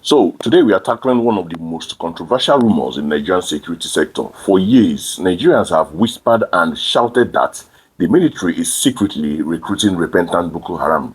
So today we are tackling one of the most controversial rumors in Nigerian security sector. For years, Nigerians have whispered and shouted that the military is secretly recruiting repentant Boko Haram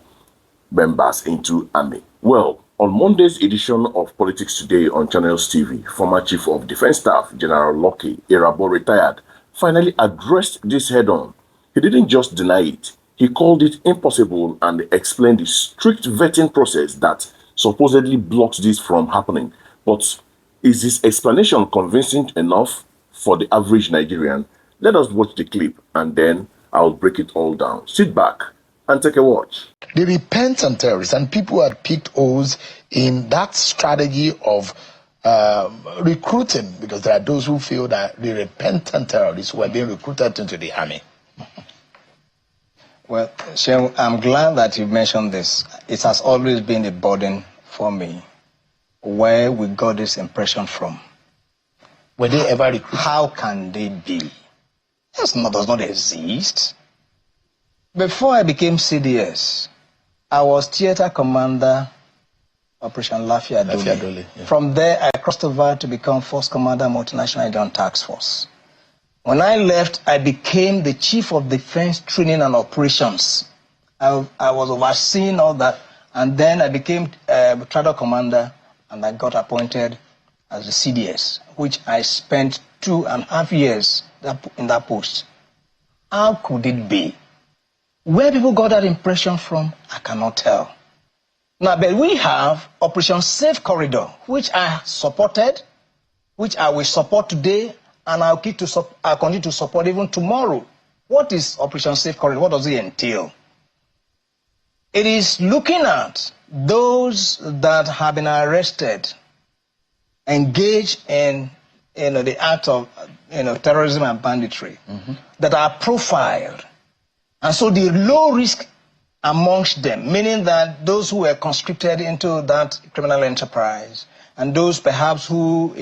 members into army. Well, on Monday's edition of Politics Today on Channels TV, former Chief of Defense Staff General Lucky Irabor retired, finally addressed this head-on. He didn't just deny it, he called it impossible and explained the strict vetting process that supposedly blocks this from happening. But is his explanation convincing enough for the average Nigerian? Let us watch the clip and then I'll break it all down. Sit back and take a watch. The repentant terrorists and people who had picked holes in that strategy of recruiting, because there are those who feel that the repentant terrorists were being recruited into the army. Well, Shehu, I'm glad that you mentioned this. It has always been a burden for me where we got this impression from. Were they ever recruited? How can they be? Does not exist. Before I became CDS, I was theater commander, Operation Lafia Dole. Yeah. From there, I crossed over to become Force Commander, Multinational Nigerian Task Force. When I left, I became the Chief of Defense Training and Operations. I was overseeing all that, and then I became Battalion Commander, and I got appointed as the CDS, which I spent 2.5 years in that post. How could it be? Where people got that impression from, I cannot tell. Now, but we have Operation Safe Corridor, which I supported, which I will support today, and I'll continue to support even tomorrow. What is Operation Safe Corridor? What does it entail? It is looking at those that have been arrested, engaged in the act of terrorism and banditry, that are profiled. And so the low risk amongst them, meaning that those who were conscripted into that criminal enterprise, and those perhaps who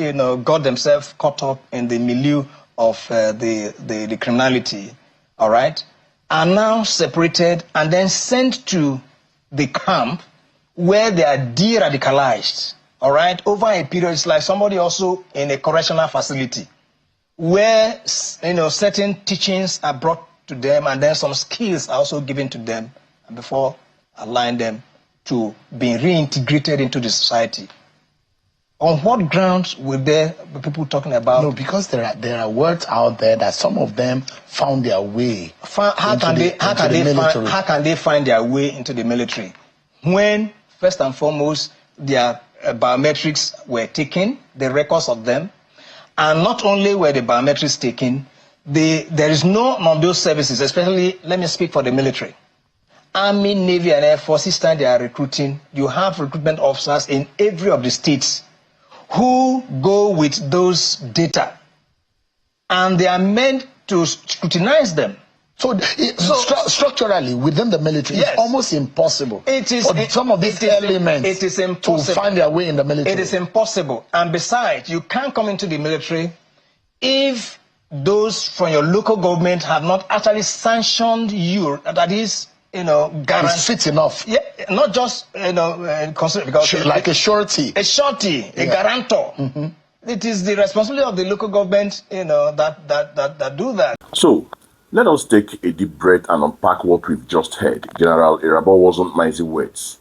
got themselves caught up in the milieu of the criminality, all right, are now separated and then sent to the camp where they are de-radicalized, all right, over a period. It's like somebody also in a correctional facility where certain teachings are brought to them and then some skills are also given to them before allowing them to be reintegrated into the society. On what grounds were there people talking about? No, because there are words out there that some of them found their way. How can they find their way into the military? When, first and foremost, their biometrics were taken, the records of them, and not only were the biometrics taken, there is none of those services, especially, let me speak for the military. Army, Navy, and Air Force, each time they are recruiting, you have recruitment officers in every of the states who go with those data, and they are meant to scrutinize them. So structurally, within the military, yes, it's almost impossible for some of these elements to find their way in the military. It is impossible. And besides, you can't come into the military if those from your local government have not actually sanctioned you, that is, guarantee. It's fit enough. Yeah, not just, consider, because like a surety. A surety, a guarantor. It is the responsibility of the local government, that do that. So, let us take a deep breath and unpack what we've just heard. General Irabor wasn't mincing words.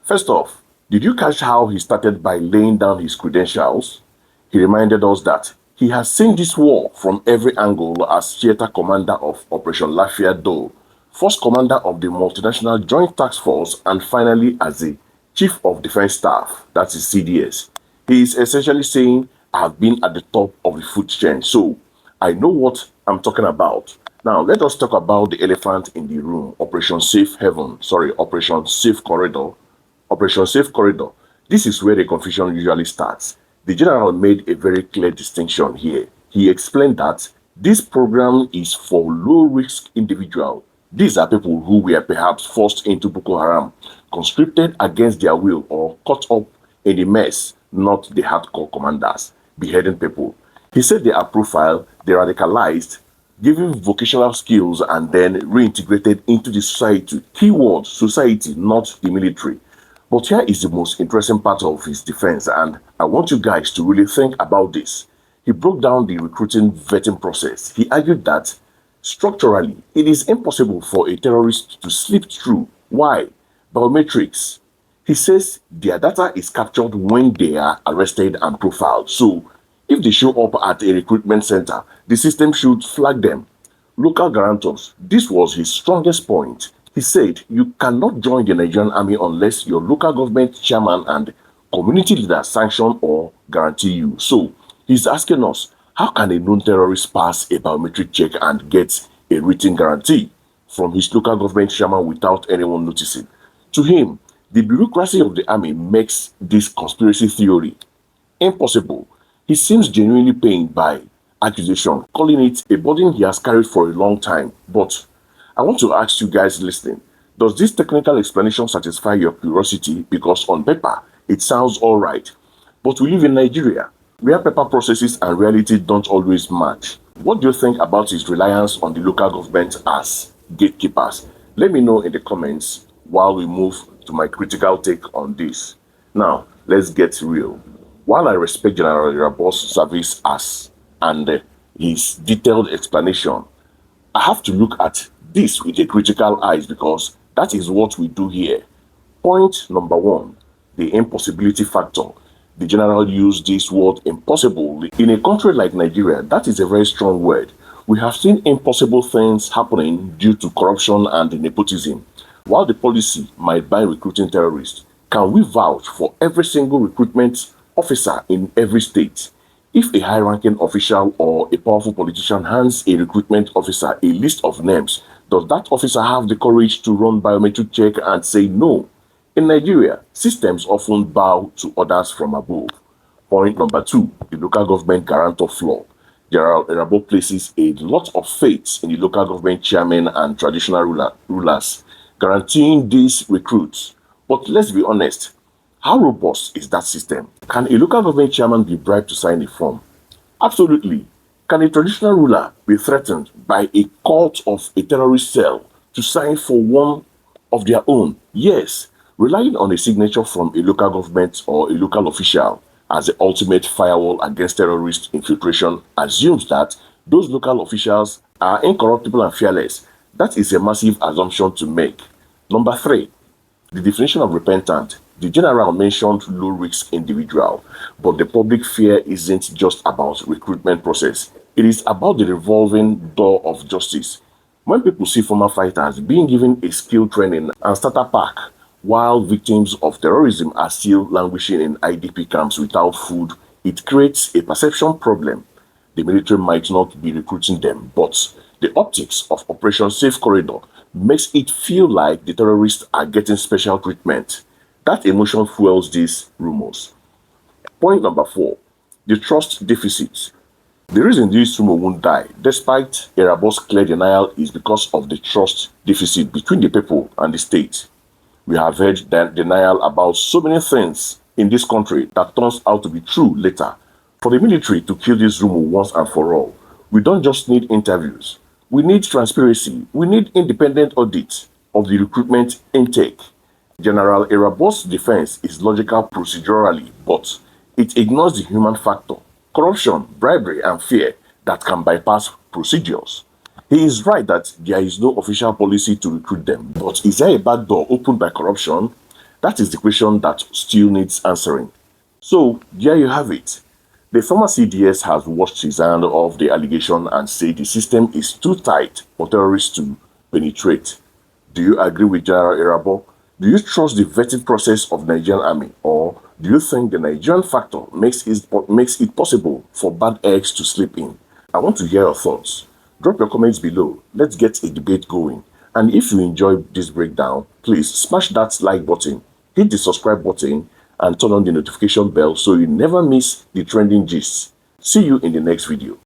First off, did you catch how he started by laying down his credentials? He reminded us that he has seen this war from every angle as theater commander of Operation Lafia Dole, first commander of the Multinational Joint Task Force, and finally as the Chief of Defense Staff, that is CDS. He is essentially saying, I have been at the top of the food chain, so I know what I'm talking about. Now, let us talk about the elephant in the room, Operation Safe Corridor. Operation Safe Corridor. This is where the confusion usually starts. The general made a very clear distinction here. He explained that this program is for low-risk individuals. These are people who were perhaps forced into Boko Haram, conscripted against their will, or caught up in the mess, not the hardcore commanders, beheading people. He said they are profiled, they radicalized, given vocational skills, and then reintegrated into the society. Keyword, society, not the military. But here is the most interesting part of his defense, and I want you guys to really think about this. He broke down the recruiting vetting process. He argued that structurally, it is impossible for a terrorist to slip through. Why? Biometrics. He says their data is captured when they are arrested and profiled. So, if they show up at a recruitment center, the system should flag them. Local guarantors. This was his strongest point. He said you cannot join the Nigerian army unless your local government chairman and community leader sanction or guarantee you. So, he's asking us, how can a known terrorist pass a biometric check and get a written guarantee from his local government chairman without anyone noticing? To him, the bureaucracy of the army makes this conspiracy theory impossible. He seems genuinely pained by accusation, calling it a burden he has carried for a long time. But I want to ask you guys listening, does this technical explanation satisfy your curiosity? Because on paper, it sounds alright. But we live in Nigeria, where paper processes and reality don't always match. What do you think about his reliance on the local government as gatekeepers? Let me know in the comments while we move to my critical take on this. Now, let's get real. While I respect General Irabor's service and his detailed explanation, I have to look at this with a critical eyes because that is what we do here. Point number one, the impossibility factor. The general used this word impossible. In a country like Nigeria, that is a very strong word. We have seen impossible things happening due to corruption and nepotism. While the policy might ban recruiting terrorists, can we vouch for every single recruitment officer in every state? If a high-ranking official or a powerful politician hands a recruitment officer a list of names, does that officer have the courage to run biometric check and say no? In Nigeria, systems often bow to orders from above. Point number two, the local government guarantor flaw. General Irabor places a lot of faith in the local government chairmen and traditional rulers, guaranteeing these recruits. But let's be honest, how robust is that system? Can a local government chairman be bribed to sign a form? Absolutely. Can a traditional ruler be threatened by a cult of a terrorist cell to sign for one of their own? Yes. Relying on a signature from a local government or a local official as the ultimate firewall against terrorist infiltration assumes that those local officials are incorruptible and fearless. That is a massive assumption to make. Number three, the definition of repentant. The general mentioned low-risk individual, but the public fear isn't just about recruitment process. It is about the revolving door of justice. When people see former fighters being given a skill training and starter pack, while victims of terrorism are still languishing in IDP camps without food, it creates a perception problem. The military might not be recruiting them, but the optics of Operation Safe Corridor makes it feel like the terrorists are getting special treatment. That emotion fuels these rumors. Point number four, the trust deficit. The reason this rumor won't die, despite Irabor's clear denial, is because of the trust deficit between the people and the state. We have heard that denial about so many things in this country that turns out to be true later. For the military to kill this rumor once and for all, we don't just need interviews. We need transparency. We need independent audit of the recruitment intake. General Irabor's defense is logical procedurally, but it ignores the human factor, corruption, bribery, and fear that can bypass procedures. He is right that there is no official policy to recruit them, but is there a back door opened by corruption? That is the question that still needs answering. So, there you have it. The former CDS has washed his hand off the allegation and said the system is too tight for terrorists to penetrate. Do you agree with General Irabor? Do you trust the vetting process of the Nigerian army, or do you think the Nigerian factor makes it possible for bad eggs to slip in? I want to hear your thoughts. Drop your comments below. Let's get a debate going. And if you enjoyed this breakdown, please smash that like button, hit the subscribe button, and turn on the notification bell so you never miss the trending gists. See you in the next video.